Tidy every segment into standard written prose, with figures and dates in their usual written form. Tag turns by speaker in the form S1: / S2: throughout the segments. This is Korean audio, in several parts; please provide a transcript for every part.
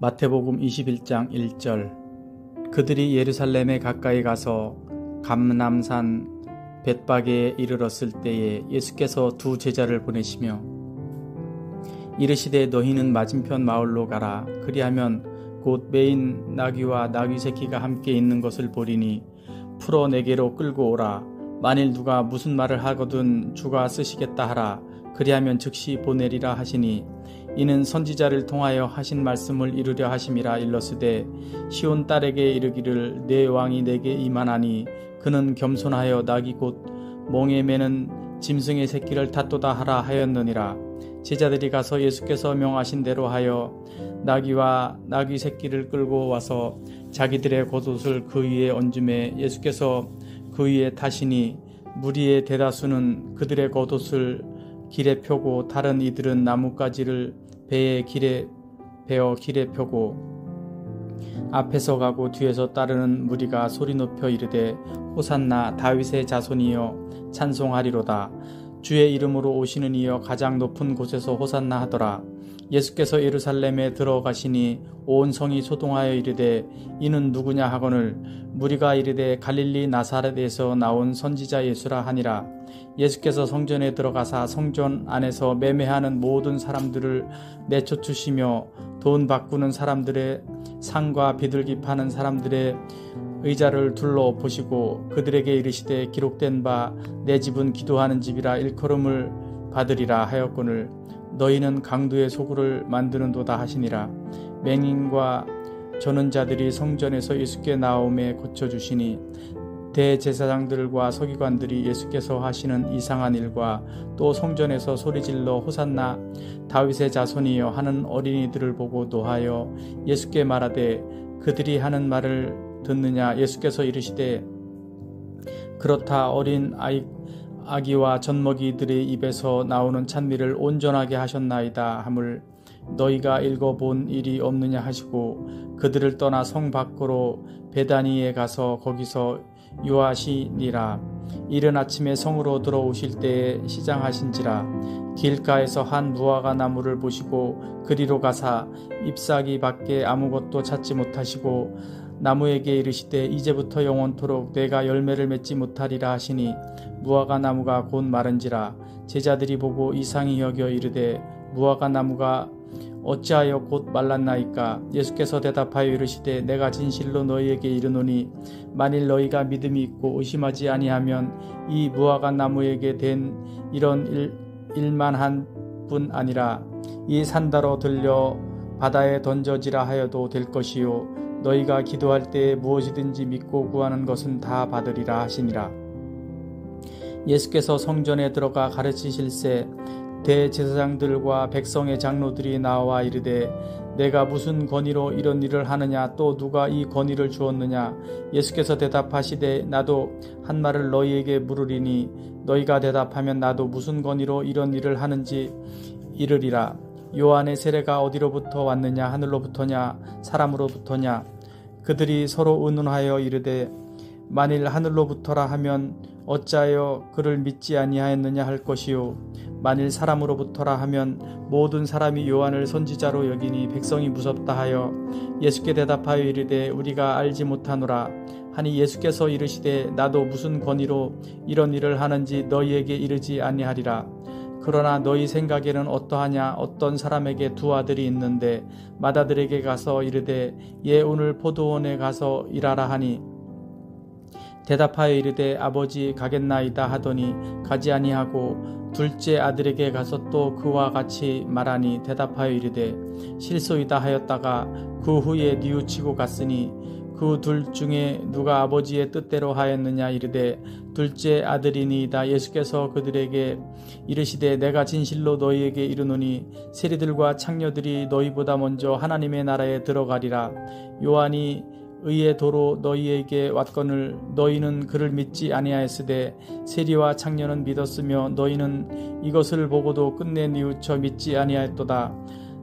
S1: 마태복음 21장 1절. 그들이 예루살렘에 가까이 가서 감람산 벳바게에 이르렀을 때에 예수께서 두 제자를 보내시며 이르시되 너희는 맞은편 마을로 가라. 그리하면 곧 매인 나귀와 나귀 새끼가 함께 있는 것을 보리니 풀어 내게로 끌고 오라. 만일 누가 무슨 말을 하거든 주가 쓰시겠다 하라. 그리하면 즉시 보내리라 하시니 이는 선지자를 통하여 하신 말씀을 이루려 하심이라. 일러스되 시온 딸에게 이르기를 내 왕이 내게 임하나니 그는 겸손하여 나귀 곧 몽에 매는 짐승의 새끼를 탔도다 하라 하였느니라. 제자들이 가서 예수께서 명하신 대로 하여 나귀와 나귀 새끼를 끌고 와서 자기들의 겉옷을 그 위에 얹음에 예수께서 그 위에 타시니 무리의 대다수는 그들의 겉옷을 길에 펴고 다른 이들은 나뭇가지를 배에 베어 길에 펴고 앞에서 가고 뒤에서 따르는 무리가 소리 높여 이르되 호산나 다윗의 자손이여 찬송하리로다. 주의 이름으로 오시는 이여 가장 높은 곳에서 호산나 하더라. 예수께서 예루살렘에 들어가시니 온 성이 소동하여 이르되 이는 누구냐 하거늘 무리가 이르되 갈릴리 나사렛에서 나온 선지자 예수라 하니라. 예수께서 성전에 들어가사 성전 안에서 매매하는 모든 사람들을 내쫓으시며 돈 바꾸는 사람들의 상과 비둘기 파는 사람들의 의자를 둘러 보시고 그들에게 이르시되 기록된 바 내 집은 기도하는 집이라 일컬음을 받으리라 하였거늘 너희는 강도의 소굴을 만드는도다 하시니라. 맹인과 저는 자들이 성전에서 예수께 나오매 고쳐주시니 대제사장들과 서기관들이 예수께서 하시는 이상한 일과 또 성전에서 소리질러 호산나 다윗의 자손이여 하는 어린이들을 보고 노하여 예수께 말하되 그들이 하는 말을 듣느냐. 예수께서 이르시되 그렇다. 어린 아기와 젖먹이들의 입에서 나오는 찬미를 온전하게 하셨나이다 함을 너희가 읽어본 일이 없느냐 하시고 그들을 떠나 성 밖으로 베다니에 가서 거기서 유하시니라. 이른 아침에 성으로 들어오실 때에 시장하신지라. 길가에서 한 무화과 나무를 보시고 그리로 가사 잎사귀 밖에 아무것도 찾지 못하시고 나무에게 이르시되 이제부터 영원토록 내가 열매를 맺지 못하리라 하시니 무화과 나무가 곧 마른지라. 제자들이 보고 이상히 여겨 이르되 무화과 나무가 어찌하여 곧 말랐나이까. 예수께서 대답하여 이르시되 내가 진실로 너희에게 이르노니 만일 너희가 믿음이 있고 의심하지 아니하면 이 무화과 나무에게 된 이런 일만 한 뿐 아니라 이 산다로 들려 바다에 던져지라 하여도 될 것이요 너희가 기도할 때에 무엇이든지 믿고 구하는 것은 다 받으리라 하시니라. 예수께서 성전에 들어가 가르치실새 대제사장들과 백성의 장로들이 나와 이르되 내가 무슨 권위로 이런 일을 하느냐. 또 누가 이 권위를 주었느냐. 예수께서 대답하시되 나도 한 말을 너희에게 물으리니 너희가 대답하면 나도 무슨 권위로 이런 일을 하는지 이르리라. 요한의 세례가 어디로부터 왔느냐. 하늘로부터냐 사람으로부터냐. 그들이 서로 의논하여 이르되 만일 하늘로부터라 하면 어찌하여 그를 믿지 아니하였느냐 할 것이요 만일 사람으로부터라 하면 모든 사람이 요한을 선지자로 여기니 백성이 무섭다 하여 예수께 대답하여 이르되 우리가 알지 못하노라 하니 예수께서 이르시되 나도 무슨 권위로 이런 일을 하는지 너희에게 이르지 아니하리라. 그러나 너희 생각에는 어떠하냐. 어떤 사람에게 두 아들이 있는데 맏아들에게 가서 이르되 얘 오늘 포도원에 가서 일하라 하니 대답하여 이르되 아버지 가겠나이다 하더니 가지 아니하고 둘째 아들에게 가서 또 그와 같이 말하니 대답하여 이르되 실소이다 하였다가 그 후에 뉘우치고 갔으니 그 둘 중에 누가 아버지의 뜻대로 하였느냐. 이르되 둘째 아들이니이다. 예수께서 그들에게 이르시되 내가 진실로 너희에게 이르노니 세리들과 창녀들이 너희보다 먼저 하나님의 나라에 들어가리라. 요한이 의의 도로 너희에게 왔거늘 너희는 그를 믿지 아니하였으되 세리와 창녀는 믿었으며 너희는 이것을 보고도 끝내 뉘우쳐 믿지 아니하였도다.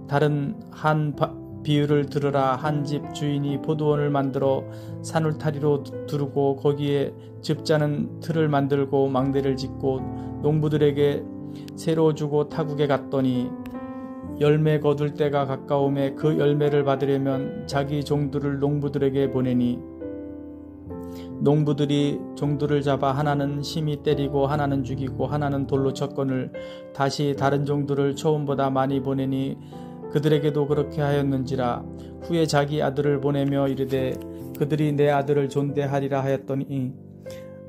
S1: 다른 한 비유를 들으라. 한 집 주인이 포도원을 만들어 산울타리로 두르고 거기에 즙자는 틀을 만들고 망대를 짓고 농부들에게 새로 주고 타국에 갔더니 열매 거둘 때가 가까움에 그 열매를 받으려면 자기 종들을 농부들에게 보내니 농부들이 종들을 잡아 하나는 심히 때리고 하나는 죽이고 하나는 돌로 쳤거늘 다시 다른 종들을 처음보다 많이 보내니 그들에게도 그렇게 하였는지라. 후에 자기 아들을 보내며 이르되 그들이 내 아들을 존대하리라 하였더니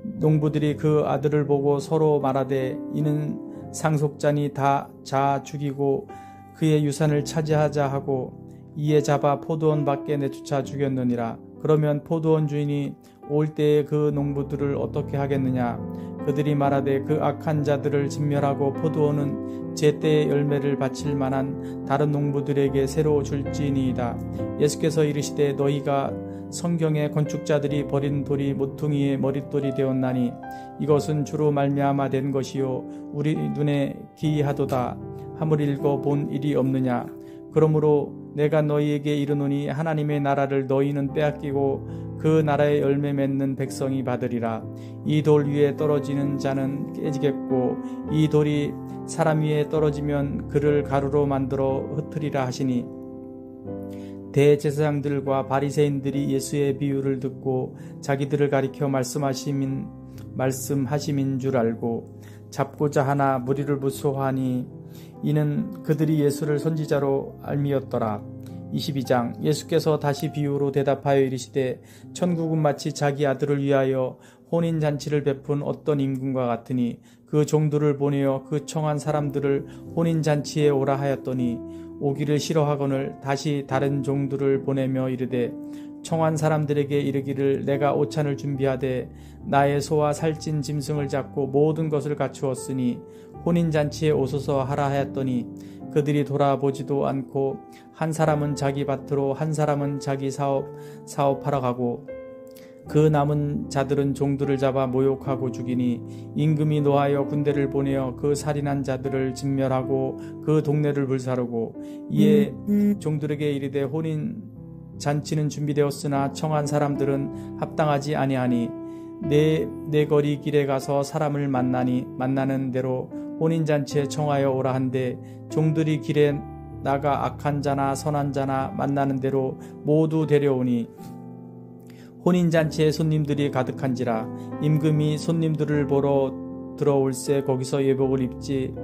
S1: 농부들이 그 아들을 보고 서로 말하되 이는 상속자니 다 자 죽이고 그의 유산을 차지하자 하고 이에 잡아 포도원 밖에 내쫓아 죽였느니라. 그러면 포도원 주인이 올 때에 그 농부들을 어떻게 하겠느냐. 그들이 말하되 그 악한 자들을 진멸하고 포도원은 제때의 열매를 바칠 만한 다른 농부들에게 새로 줄지니이다. 예수께서 이르시되 너희가 성경의 건축자들이 버린 돌이 모퉁이의 머릿돌이 되었나니 이것은 주로 말미암아 된 것이요 우리 눈에 기이하도다 함을 읽어 본 일이 없느냐. 그러므로 내가 너희에게 이르노니 하나님의 나라를 너희는 빼앗기고 그 나라의 열매 맺는 백성이 받으리라. 이 돌 위에 떨어지는 자는 깨지겠고 이 돌이 사람 위에 떨어지면 그를 가루로 만들어 흩으리라 하시니 대제사장들과 바리새인들이 예수의 비유를 듣고 자기들을 가리켜 말씀하심인 줄 알고 잡고자 하나 무리를 무소하니 이는 그들이 예수를 선지자로 알미었더라. 22장 예수께서 다시 비유로 대답하여 이르시되 천국은 마치 자기 아들을 위하여 혼인잔치를 베푼 어떤 임금과 같으니 그 종들을 보내어 그 청한 사람들을 혼인잔치에 오라 하였더니 오기를 싫어하거늘 다시 다른 종들을 보내며 이르되 청한 사람들에게 이르기를 내가 오찬을 준비하되 나의 소와 살찐 짐승을 잡고 모든 것을 갖추었으니 혼인잔치에 오소서 하라 하였더니 그들이 돌아보지도 않고 한 사람은 자기 밭으로 한 사람은 자기 사업하러 가고 그 남은 자들은 종들을 잡아 모욕하고 죽이니 임금이 노하여 군대를 보내어 그 살인한 자들을 진멸하고 그 동네를 불사르고 이에 종들에게 이르되 혼인 잔치는 준비되었으나 청한 사람들은 합당하지 아니하니 내 거리 길에 가서 사람을 만나는 대로 혼인잔치에 청하여 오라 한데 종들이 길에 나가 악한 자나 선한 자나 만나는 대로 모두 데려오니 혼인잔치에 손님들이 가득한지라. 임금이 손님들을 보러 들어올새 거기서 예복을 입지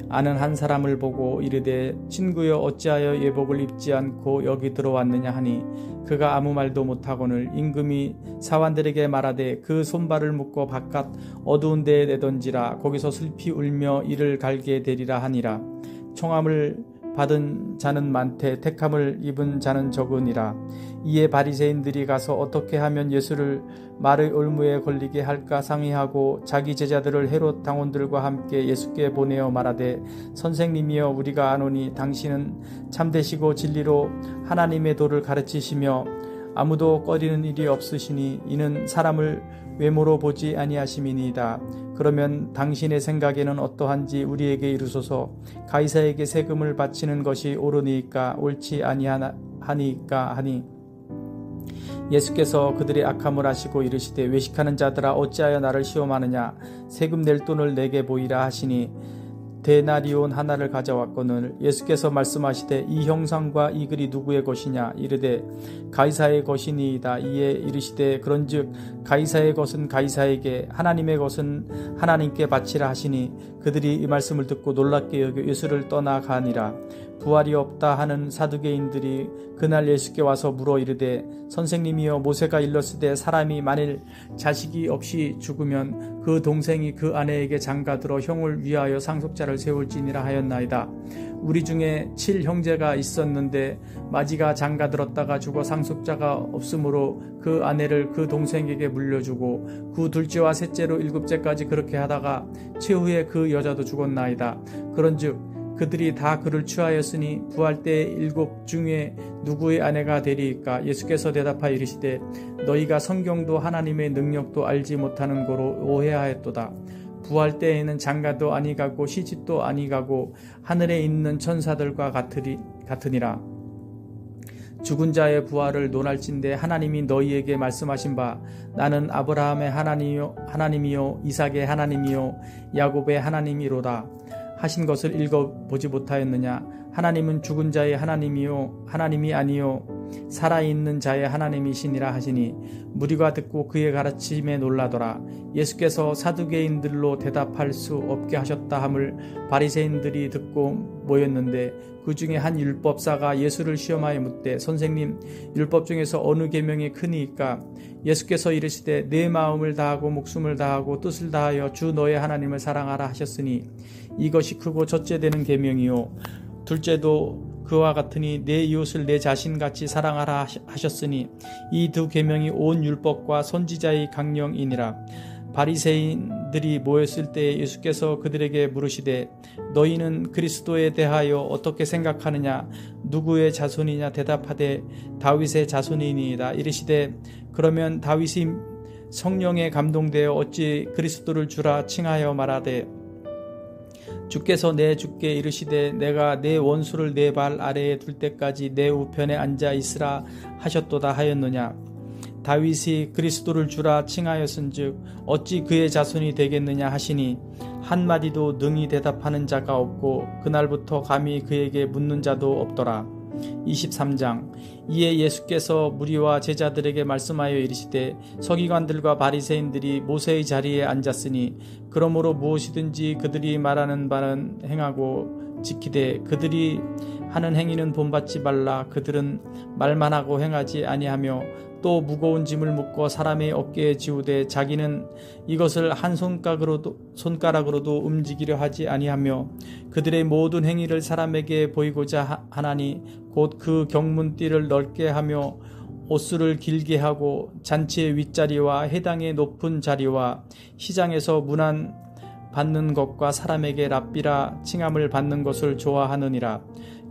S1: 않은 한 사람을 보고 이르되 친구여 어찌하여 예복을 입지 않고 여기 들어왔느냐 하니 그가 아무 말도 못하거늘 임금이 사환들에게 말하되 그 손발을 묶어 바깥 어두운 데에 내던지라. 거기서 슬피 울며 이를 갈게 되리라 하니라. 청함을 받은 자는 많되 택함을 입은 자는 적으니라. 이에 바리새인들이 가서 어떻게 하면 예수를 말의 올무에 걸리게 할까 상의하고 자기 제자들을 헤롯 당원들과 함께 예수께 보내어 말하되 선생님이여 우리가 아노니 당신은 참되시고 진리로 하나님의 도를 가르치시며 아무도 꺼리는 일이 없으시니 이는 사람을 외모로 보지 아니하심이니이다. 그러면 당신의 생각에는 어떠한지 우리에게 이르소서. 가이사에게 세금을 바치는 것이 옳으니까 옳지 아니하니까 하니 예수께서 그들의 악함을 아시고 이르시되 외식하는 자들아 어찌하여 나를 시험하느냐. 세금 낼 돈을 내게 보이라 하시니 데나리온 하나를 가져왔거늘 예수께서 말씀하시되 이 형상과 이 글이 누구의 것이냐. 이르되 가이사의 것이니이다. 이에 이르시되 그런즉 가이사의 것은 가이사에게 하나님의 것은 하나님께 바치라 하시니 그들이 이 말씀을 듣고 놀랍게 여겨 예수를 떠나가니라. 부활이 없다 하는 사두개인들이 그날 예수께 와서 물어 이르되 선생님이여 모세가 일렀으되 사람이 만일 자식이 없이 죽으면 그 동생이 그 아내에게 장가들어 형을 위하여 상속자를 세울지니라 하였나이다. 우리 중에 7형제가 있었는데 마지가 장가들었다가 죽어 상속자가 없으므로 그 아내를 그 동생에게 물려주고 그 둘째와 셋째로 일곱째까지 그렇게 하다가 최후에 그 여자도 죽었나이다. 그런즉 그들이 다 그를 취하였으니 부활 때 7 중에 누구의 아내가 되리이까. 예수께서 대답하여 이르시되 너희가 성경도 하나님의 능력도 알지 못하는 거로 오해하였도다. 부활 때에는 장가도 아니가고 시집도 아니가고 하늘에 있는 천사들과 같으니라. 죽은 자의 부활을 논할진대 하나님이 너희에게 말씀하신 바 나는 아브라함의 하나님이요 이삭의 하나님이요 야곱의 하나님이로다 하신 것을 읽어보지 못하였느냐. 하나님은 죽은 자의 하나님이 아니요 살아있는 자의 하나님이시니라 하시니 무리가 듣고 그의 가르침에 놀라더라. 예수께서 사두개인들로 대답할 수 없게 하셨다 함을 바리새인들이 듣고 모였는데 그 중에 한 율법사가 예수를 시험하여 묻되 선생님, 율법 중에서 어느 계명이 크니이까? 예수께서 이르시되 내 마음을 다하고 목숨을 다하고 뜻을 다하여 주 너의 하나님을 사랑하라 하셨으니 이것이 크고 첫째 되는 계명이요 둘째도 그와 같으니 내 이웃을 내 자신같이 사랑하라 하셨으니 이 두 계명이 온 율법과 선지자의 강령이니라. 바리새인들이 모였을 때 예수께서 그들에게 물으시되 너희는 그리스도에 대하여 어떻게 생각하느냐? 누구의 자손이냐? 대답하되 다윗의 자손이니이다. 이르시되 그러면 다윗이 성령에 감동되어 어찌 그리스도를 주라 칭하여 말하되 주께서 내 주께 이르시되 내가 내 원수를 내 발 아래에 둘 때까지 내 우편에 앉아 있으라 하셨도다 하였느냐? 다윗이 그리스도를 주라 칭하였은즉 어찌 그의 자손이 되겠느냐 하시니 한마디도 능히 대답하는 자가 없고 그날부터 감히 그에게 묻는 자도 없더라. 23장. 이에 예수께서 무리와 제자들에게 말씀하여 이르시되 서기관들과 바리새인들이 모세의 자리에 앉았으니 그러므로 무엇이든지 그들이 말하는 바는 행하고 지키되 그들이 하는 행위는 본받지 말라. 그들은 말만 하고 행하지 아니하며 또 무거운 짐을 묶어 사람의 어깨에 지우되 자기는 이것을 한 손가락으로도 움직이려 하지 아니하며 그들의 모든 행위를 사람에게 보이고자 하나니 곧 그 경문띠를 넓게 하며 옷수를 길게 하고 잔치의 윗자리와 해당의 높은 자리와 시장에서 문안 받는 것과 사람에게 랍비라 칭함을 받는 것을 좋아하느니라.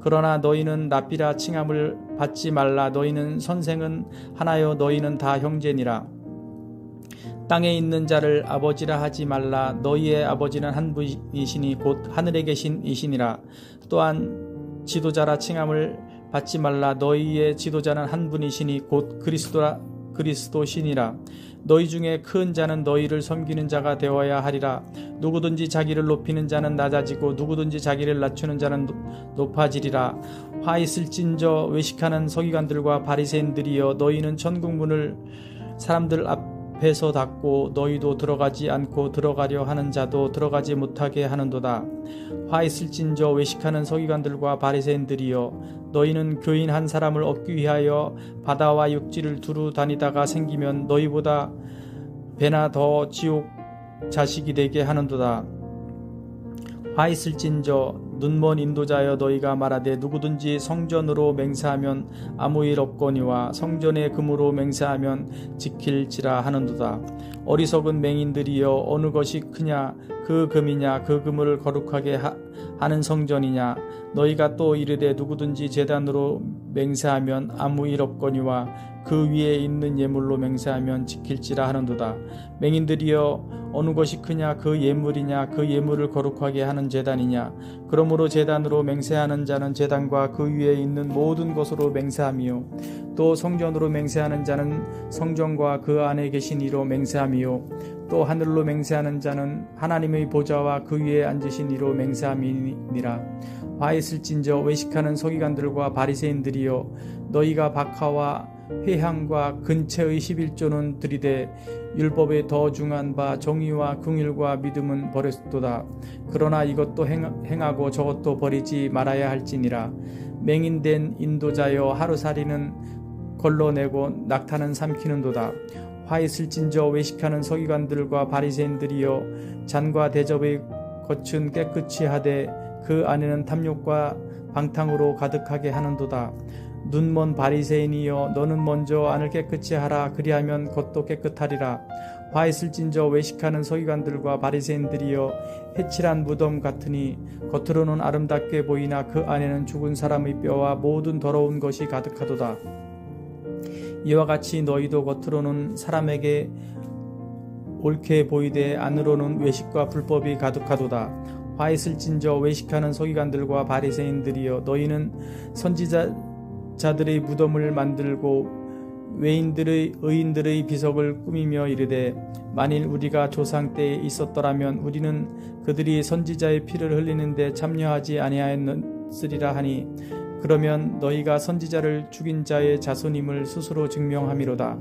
S1: 그러나 너희는 랍비라 칭함을 받지 말라. 너희는 선생은 하나요 너희는 다 형제니라. 땅에 있는 자를 아버지라 하지 말라. 너희의 아버지는 한 분이시니 곧 하늘에 계신 이시니라. 또한 지도자라 칭함을 받지 말라. 너희의 지도자는 한 분이시니 곧 그리스도시니라. 너희 중에 큰 자는 너희를 섬기는 자가 되어야 하리라. 누구든지 자기를 높이는 자는 낮아지고 누구든지 자기를 낮추는 자는 높아지리라. 화 있을진저 외식하는 서기관들과 바리새인들이여 너희는 천국문을 사람들 앞에서 닫고 너희도 들어가지 않고 들어가려 하는 자도 들어가지 못하게 하는도다. 화 있을진저 외식하는 서기관들과 바리새인들이여 너희는 교인 한 사람을 얻기 위하여 바다와 육지를 두루 다니다가 생기면 너희보다 배나 더 지옥 자식이 되게 하는도다. 화 있을진저 눈먼 인도자여 너희가 말하되 누구든지 성전으로 맹세하면 아무 일 없거니와 성전의 금으로 맹세하면 지킬지라 하는도다. 어리석은 맹인들이여 어느 것이 크냐? 그 금이냐? 그 금을 거룩하게 하는 성전이냐? 너희가 또 이르되 누구든지 제단으로 맹세하면 아무 일 없거니와 그 위에 있는 예물로 맹세하면 지킬지라 하는도다. 맹인들이여 어느 것이 크냐? 그 예물이냐? 그 예물을 거룩하게 하는 제단이냐? 그러므로 제단으로 맹세하는 자는 제단과 그 위에 있는 모든 것으로 맹세하며 또 성전으로 맹세하는 자는 성전과 그 안에 계신 이로 맹세하며 또 하늘로 맹세하는 자는 하나님의 보좌와 그 위에 앉으신 이로 맹세함이니라. 화 있을진저 외식하는 서기관들과 바리새인들이여 너희가 박하와 회향과 근체의 11조는 들이되 율법에 더 중한 바 정의와 긍휼과 믿음은 버렸도다. 그러나 이것도 행하고 저것도 버리지 말아야 할지니라. 맹인된 인도자여 하루살이는 걸러내고 낙타는 삼키는도다. 화 있을진저 외식하는 서기관들과 바리새인들이여 잔과 대접의 겉은 깨끗이 하되 그 안에는 탐욕과 방탕으로 가득하게 하는도다. 눈먼 바리새인이여 너는 먼저 안을 깨끗이 하라. 그리하면 겉도 깨끗하리라. 화 있을진저 외식하는 서기관들과 바리새인들이여 해칠한 무덤 같으니 겉으로는 아름답게 보이나 그 안에는 죽은 사람의 뼈와 모든 더러운 것이 가득하도다. 이와 같이 너희도 겉으로는 사람에게 옳게 보이되 안으로는 외식과 불법이 가득하도다. 화 있을진저 외식하는 서기관들과 바리새인들이여 너희는 선지자들의 무덤을 만들고 의인들의 비석을 꾸미며 이르되 만일 우리가 조상 때에 있었더라면 우리는 그들이 선지자의 피를 흘리는데 참여하지 쓰리라 하니 그러면 너희가 선지자를 죽인 자의 자손임을 스스로 증명함이로다.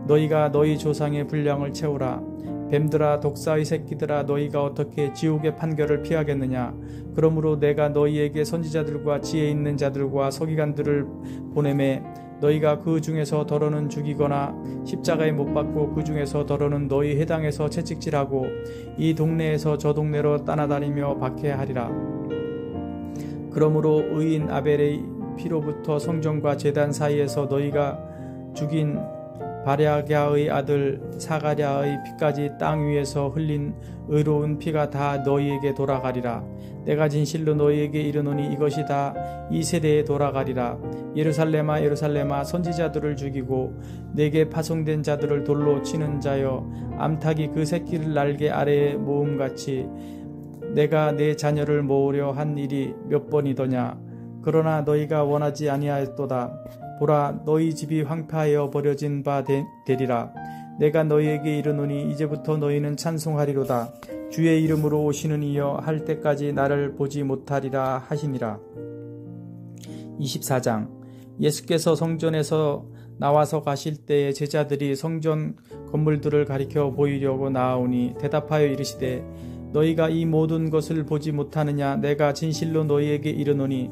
S1: 너희가 너희 조상의 분량을 채우라. 뱀들아 독사의 새끼들아 너희가 어떻게 지옥의 판결을 피하겠느냐. 그러므로 내가 너희에게 선지자들과 지혜 있는 자들과 서기관들을 보내매 너희가 그 중에서 더러는 죽이거나 십자가에 못 박고 그 중에서 더러는 너희 회당에서 채찍질하고 이 동네에서 저 동네로 따라다니며 박해하리라. 그러므로 의인 아벨의 피로부터 성전과 제단 사이에서 너희가 죽인 바랴갸의 아들 사가랴의 피까지 땅 위에서 흘린 의로운 피가 다 너희에게 돌아가리라. 내가 진실로 너희에게 이르노니 이것이 다 이 세대에 돌아가리라. 예루살렘아 예루살렘아 선지자들을 죽이고 내게 파송된 자들을 돌로 치는 자여 암탉이 그 새끼를 날개 아래에 모음같이 내가 내 자녀를 모으려 한 일이 몇 번이더냐. 그러나 너희가 원하지 아니하였도다. 보라 너희 집이 황폐하여 버려진 바 되리라. 내가 너희에게 이르노니 이제부터 너희는 찬송하리로다. 주의 이름으로 오시는 이여 할 때까지 나를 보지 못하리라 하시니라. 24장. 예수께서 성전에서 나와서 가실 때에 제자들이 성전 건물들을 가리켜 보이려고 나아오니 대답하여 이르시되 너희가 이 모든 것을 보지 못하느냐. 내가 진실로 너희에게 이르노니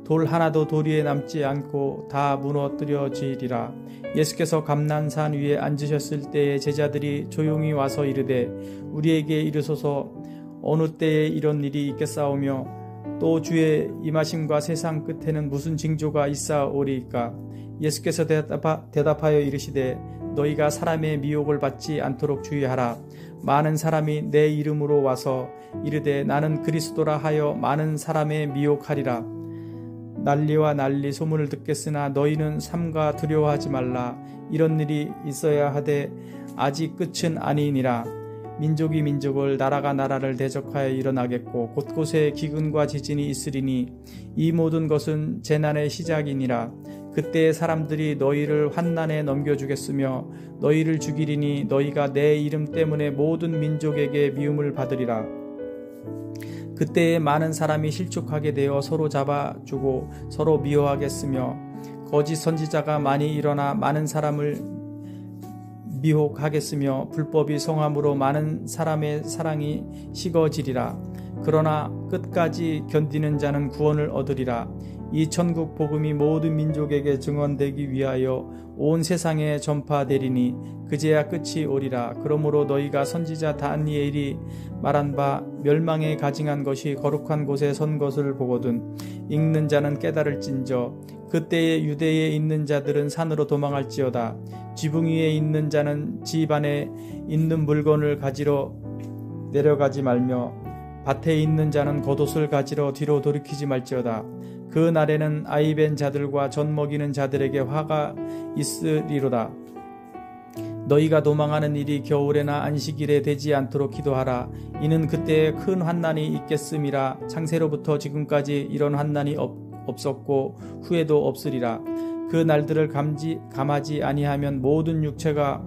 S1: 돌 하나도 돌 위에 남지 않고 다 무너뜨려지리라. 예수께서 감난산 위에 앉으셨을 때에 제자들이 조용히 와서 이르되 우리에게 이르소서 어느 때에 이런 일이 있겠사오며 또 주의 임하심과 세상 끝에는 무슨 징조가 있사오리이까. 예수께서 대답하여 이르시되 너희가 사람의 미혹을 받지 않도록 주의하라. 많은 사람이 내 이름으로 와서 이르되 나는 그리스도라 하여 많은 사람의 미혹하리라. 난리와 난리 소문을 듣겠으나 너희는 삼가 두려워하지 말라. 이런 일이 있어야 하되 아직 끝은 아니니라. 민족이 민족을 나라가 나라를 대적하여 일어나겠고 곳곳에 기근과 지진이 있으리니 이 모든 것은 재난의 시작이니라. 그때 사람들이 너희를 환난에 넘겨주겠으며 너희를 죽이리니 너희가 내 이름 때문에 모든 민족에게 미움을 받으리라. 그때에 많은 사람이 실족하게 되어 서로 잡아주고 서로 미워하겠으며 거짓 선지자가 많이 일어나 많은 사람을 미혹하겠으며 불법이 성함으로 많은 사람의 사랑이 식어지리라. 그러나 끝까지 견디는 자는 구원을 얻으리라. 이 천국 복음이 모든 민족에게 증언되기 위하여 온 세상에 전파되리니 그제야 끝이 오리라. 그러므로 너희가 선지자 다니엘이 말한 바 멸망에 가증한 것이 거룩한 곳에 선 것을 보거든 읽는 자는 깨달을진저. 그때에 유대에 있는 자들은 산으로 도망할지어다. 지붕 위에 있는 자는 집 안에 있는 물건을 가지러 내려가지 말며 밭에 있는 자는 겉옷을 가지러 뒤로 돌이키지 말지어다. 그 날에는 아이벤 자들과 젖 먹이는 자들에게 화가 있으리로다. 너희가 도망하는 일이 겨울에나 안식일에 되지 않도록 기도하라. 이는 그때에 큰 환난이 있겠음이라. 창세로부터 지금까지 이런 환난이 없었고 후에도 없으리라. 그 날들을 감하지 아니하면 모든 육체가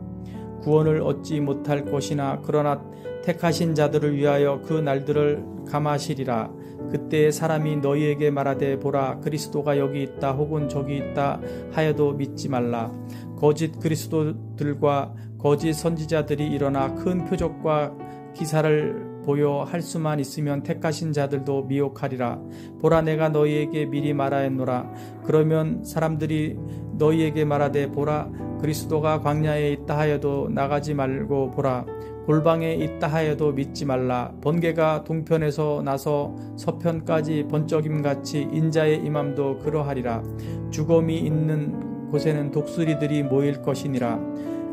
S1: 구원을 얻지 못할 것이나 그러나 택하신 자들을 위하여 그 날들을 감하시리라. 그때 사람이 너희에게 말하되 보라 그리스도가 여기 있다 혹은 저기 있다 하여도 믿지 말라. 거짓 그리스도들과 거짓 선지자들이 일어나 큰 표적과 기사를 보여 할 수만 있으면 택하신 자들도 미혹하리라. 보라 내가 너희에게 미리 말하였노라. 그러면 사람들이 너희에게 말하되 보라 그리스도가 광야에 있다 하여도 나가지 말고 보라 골방에 있다 하여도 믿지 말라. 번개가 동편에서 나서 서편까지 번쩍임같이 인자의 임함도 그러하리라. 죽음이 있는 곳에는 독수리들이 모일 것이니라.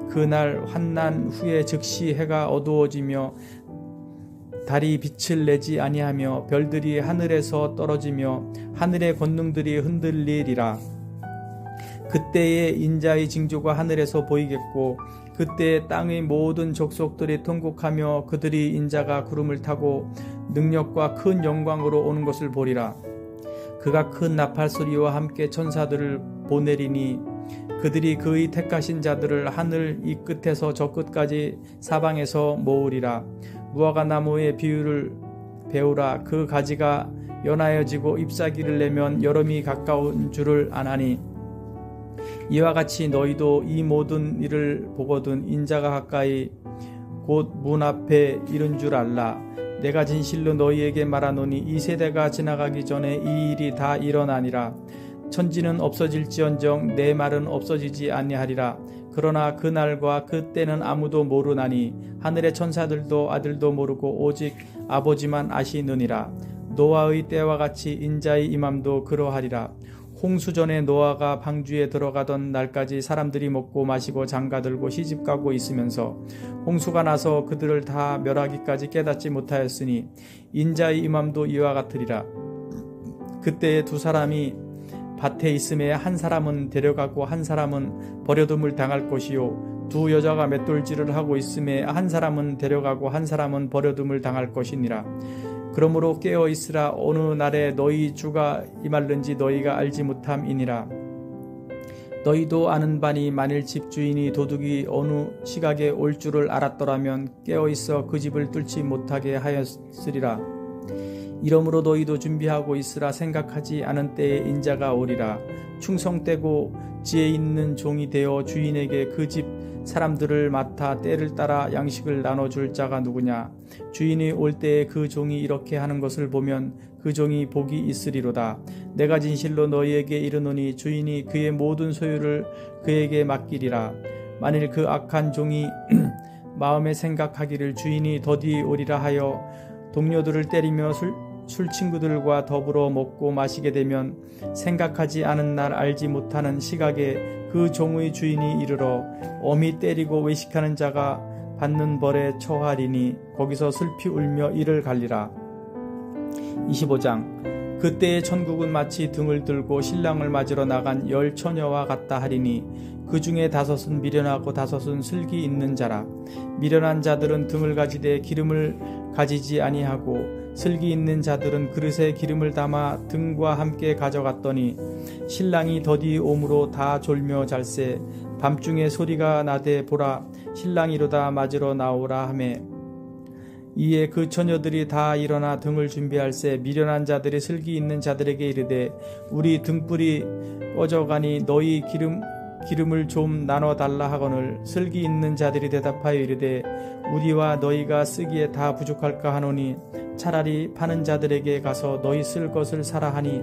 S1: 그날 환난 후에 즉시 해가 어두워지며 달이 빛을 내지 아니하며 별들이 하늘에서 떨어지며 하늘의 권능들이 흔들리리라. 그때에 인자의 징조가 하늘에서 보이겠고 그때 땅의 모든 족속들이 통곡하며 그들이 인자가 구름을 타고 능력과 큰 영광으로 오는 것을 보리라. 그가 큰 나팔 소리와 함께 천사들을 보내리니 그들이 그의 택하신 자들을 하늘 이 끝에서 저 끝까지 사방에서 모으리라. 무화과 나무의 비유를 배우라. 그 가지가 연하여지고 잎사귀를 내면 여름이 가까운 줄을 아나니 이와 같이 너희도 이 모든 일을 보거든 인자가 가까이 곧 문 앞에 이른 줄 알라. 내가 진실로 너희에게 말하노니 이 세대가 지나가기 전에 이 일이 다 일어나니라. 천지는 없어질지언정 내 말은 없어지지 아니하리라. 그러나 그 날과 그 때는 아무도 모르나니 하늘의 천사들도 아들도 모르고 오직 아버지만 아시느니라. 노아의 때와 같이 인자의 임함도 그러하리라. 홍수 전에 노아가 방주에 들어가던 날까지 사람들이 먹고 마시고 장가들고 시집가고 있으면서 홍수가 나서 그들을 다 멸하기까지 깨닫지 못하였으니 인자의 임함도 이와 같으리라. 그때에 두 사람이 밭에 있음에 한 사람은 데려가고 한 사람은 버려둠을 당할 것이요 두 여자가 맷돌질을 하고 있음에 한 사람은 데려가고 한 사람은 버려둠을 당할 것이니라. 그러므로 깨어 있으라. 어느 날에 너희 주가 임할는지 너희가 알지 못함이니라. 너희도 아는 바니 만일 집주인이 도둑이 어느 시각에 올 줄을 알았더라면 깨어 있어 그 집을 뚫지 못하게 하였으리라. 이러므로 너희도 준비하고 있으라. 생각하지 않은 때에 인자가 오리라. 충성되고 지혜 있는 종이 되어 주인에게 그 집 사람들을 맡아 때를 따라 양식을 나눠줄 자가 누구냐. 주인이 올 때에 그 종이 이렇게 하는 것을 보면 그 종이 복이 있으리로다. 내가 진실로 너희에게 이르노니 주인이 그의 모든 소유를 그에게 맡기리라. 만일 그 악한 종이 마음에 생각하기를 주인이 더디 오리라 하여 동료들을 때리며 술 친구들과 더불어 먹고 마시게 되면 생각하지 않은 날 알지 못하는 시각에 그 종의 주인이 이르러 엄히 때리고 외식하는 자가 받는 벌에 처하리니 거기서 슬피 울며 이를 갈리라. 25장. 그때의 천국은 마치 등을 들고 신랑을 맞으러 나간 10 처녀와 같다 하리니 그 중에 5은 미련하고 5은 슬기 있는 자라. 미련한 자들은 등을 가지되 기름을 가지지 아니하고 슬기 있는 자들은 그릇에 기름을 담아 등과 함께 가져갔더니 신랑이 더디 오므로 다 졸며 잘세. 밤중에 소리가 나되 보라 신랑이로다 맞으러 나오라 하매 이에 그 처녀들이 다 일어나 등을 준비할세. 미련한 자들이 슬기 있는 자들에게 이르되 우리 등불이 꺼져가니 너희 기름을 좀 나눠달라 하거늘 슬기 있는 자들이 대답하여 이르되 우리와 너희가 쓰기에 다 부족할까 하노니 차라리 파는 자들에게 가서 너희 쓸 것을 사라 하니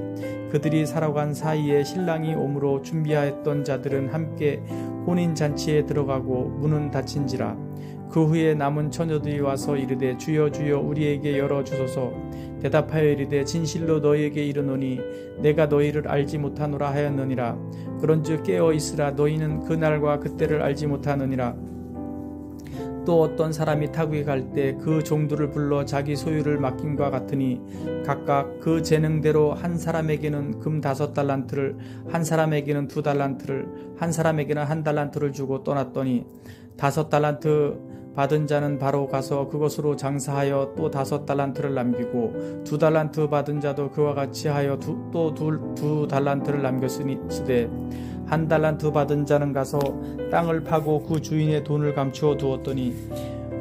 S1: 그들이 사러 간 사이에 신랑이 오므로 준비하였던 자들은 함께 혼인잔치에 들어가고 문은 닫힌지라. 그 후에 남은 처녀들이 와서 이르되 주여 주여 우리에게 열어주소서. 대답하여 이르되 진실로 너희에게 이르노니 내가 너희를 알지 못하노라 하였느니라. 그런즉 깨어 있으라. 너희는 그 날과 그때를 알지 못하느니라. 또 어떤 사람이 타국에 갈 때 그 종들을 불러 자기 소유를 맡김과 같으니 각각 그 재능대로 한 사람에게는 금 5달란트를 한 사람에게는 2달란트를 한 사람에게는 1달란트를 주고 떠났더니 5달란트 받은 자는 바로 가서 그것으로 장사하여 또 5달란트를 남기고 2달란트 받은 자도 그와 같이 하여 또 2달란트를 남겼으니 쓰되 1달란트 받은 자는 가서 땅을 파고 그 주인의 돈을 감추어 두었더니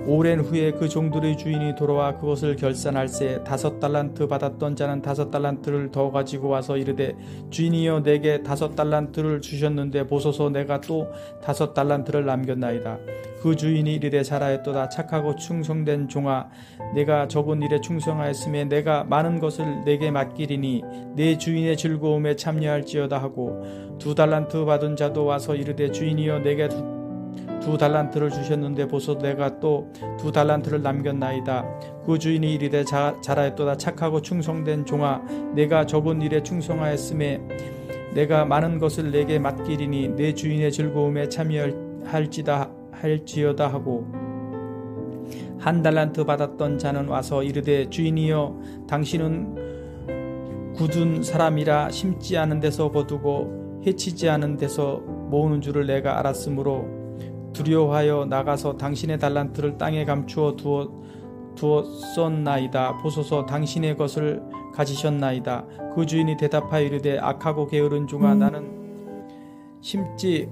S1: 오랜 후에 그 종들의 주인이 돌아와 그것을 결산할세 5달란트 받았던 자는 5달란트를 더 가지고 와서 이르되 주인이여 내게 5달란트를 주셨는데 보소서 내가 또 5달란트를 남겼나이다. 그 주인이 이르되 잘하였도다. 착하고 충성된 종아 내가 적은 일에 충성하였으며 내가 많은 것을 내게 맡기리니 내 주인의 즐거움에 참여할지어다 하고 2달란트 받은 자도 와서 이르되 주인이여 내게 2달란트를 주셨는데 보소 내가 또 2달란트를 남겼나이다. 그 주인이 이르되 잘하였도다. 착하고 충성된 종아 내가 적은 일에 충성하였음에 내가 많은 것을 내게 맡기리니 내 주인의 즐거움에 참여할지어다 하고 1달란트 받았던 자는 와서 이르되 주인이여 당신은 굳은 사람이라 심지 않은 데서 거두고 해치지 않은 데서 모으는 줄을 내가 알았으므로 두려워하여 나가서 당신의 달란트를 땅에 감추어 두었었나이다. 보소서 당신의 것을 가지셨나이다. 그 주인이 대답하여 이르되 악하고 게으른 종아 나는 심지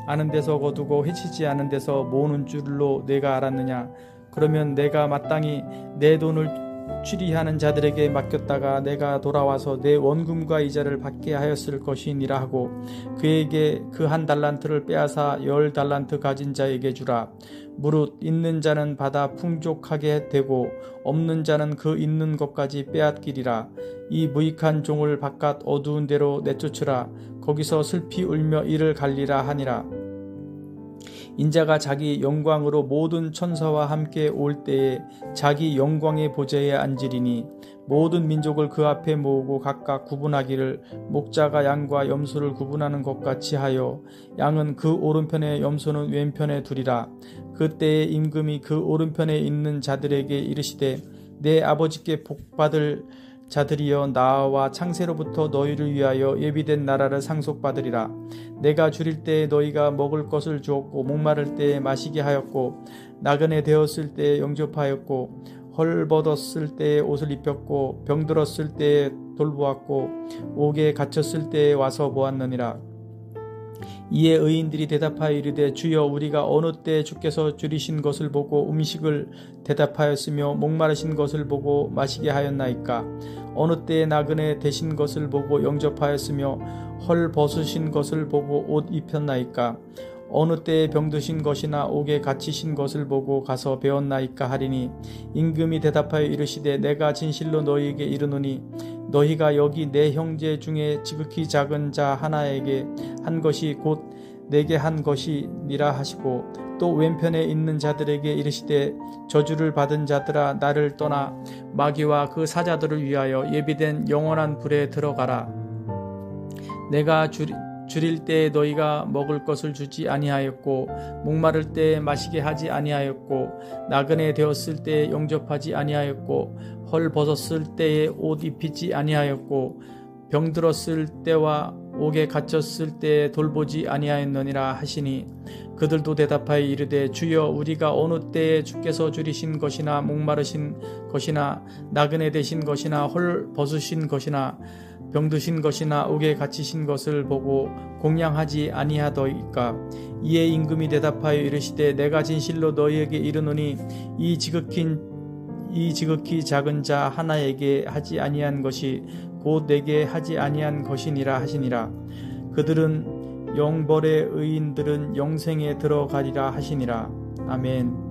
S1: 않은 데서 거두고 해치지 않은 데서 모으는 줄로 내가 알았느냐. 그러면 내가 마땅히 내 돈을 취리하는 자들에게 맡겼다가 내가 돌아와서 내 원금과 이자를 받게 하였을 것이니라 하고 그에게 그 1달란트를 빼앗아 10달란트 가진 자에게 주라. 무릇 있는 자는 받아 풍족하게 되고 없는 자는 그 있는 것까지 빼앗기리라. 이 무익한 종을 바깥 어두운 데로 내쫓으라. 거기서 슬피 울며 이를 갈리라 하니라. 인자가 자기 영광으로 모든 천사와 함께 올 때에 자기 영광의 보좌에 앉으리니 모든 민족을 그 앞에 모으고 각각 구분하기를 목자가 양과 염소를 구분하는 것 같이 하여 양은 그 오른편에 염소는 왼편에 두리라. 그때에 임금이 그 오른편에 있는 자들에게 이르시되 내 아버지께 복받을 자들이여 나와 창세로부터 너희를 위하여 예비된 나라를 상속받으리라. 내가 줄일 때에 너희가 먹을 것을 주었고 목마를 때에 마시게 하였고 나그네 되었을 때에 영접하였고 헐벗었을 때에 옷을 입혔고 병들었을 때에 돌보았고 옥에 갇혔을 때에 와서 보았느니라. 이에 의인들이 대답하여 이르되 주여 우리가 어느 때 주께서 줄이신 것을 보고 음식을 대답하였으며 목마르신 것을 보고 마시게 하였나이까. 어느 때에 나그네 되신 것을 보고 영접하였으며 헐 벗으신 것을 보고 옷 입혔나이까. 어느 때에 병드신 것이나 옥에 갇히신 것을 보고 가서 배웠나이까 하리니 임금이 대답하여 이르시되 내가 진실로 너희에게 이르노니 너희가 여기 내 형제 중에 지극히 작은 자 하나에게 한 것이 곧 내게 한 것이니라 하시고 또 왼편에 있는 자들에게 이르시되 저주를 받은 자들아 나를 떠나 마귀와 그 사자들을 위하여 예비된 영원한 불에 들어가라. 내가 줄일 때에 너희가 먹을 것을 주지 아니하였고 목마를 때에 마시게 하지 아니하였고 나그네 되었을 때에 영접하지 아니하였고 헐 벗었을 때에 옷 입히지 아니하였고 병들었을 때와 옥에 갇혔을 때에 돌보지 아니하였느니라 하시니 그들도 대답하여 이르되 주여 우리가 어느 때에 주께서 줄이신 것이나 목마르신 것이나 나그네 되신 것이나 헐 벗으신 것이나 병드신 것이나 옥에 갇히신 것을 보고 공양하지 아니하더이까. 이에 임금이 대답하여 이르시되 내가 진실로 너희에게 이르노니 이 지극히 작은 자 하나에게 하지 아니한 것이 곧 내게 하지 아니한 것이니라 하시니라. 그들은 영벌의 의인들은 영생에 들어가리라 하시니라. 아멘.